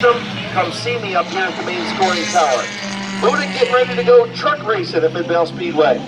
Come see me up here at the main scoring tower. Buddha getting ready to go truck racing at Midvale Speedway.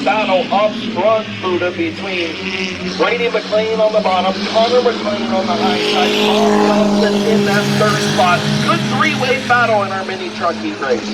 Battle up front, Buddha, between Brady McLean on the bottom, Connor McLean on the high side, Tom Johnson in that third spot. Good three-way battle in our mini truck heat race.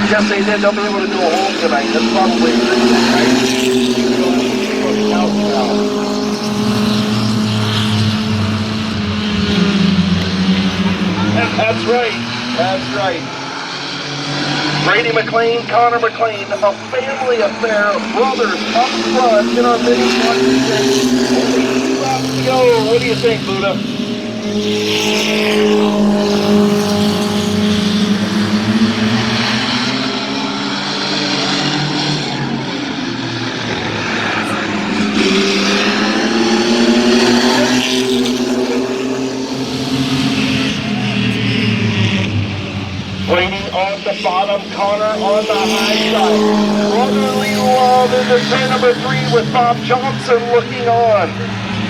Yes, they did. They'll be able to do a home tonight. That's probably a good thing, right? That's right. That's right. Brady McLean, Connor McLean, a family affair, brothers up front in our mini truck. Only 2 laps to go. What do you think, Buddha? Brady on the bottom, Connor on the high side. Brotherly love into turn number 3 with Bob Johnson looking on.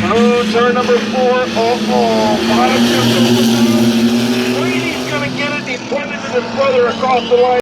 Through turn number 4, bottom two. Brady's going to get it. He pointed to his brother across the line.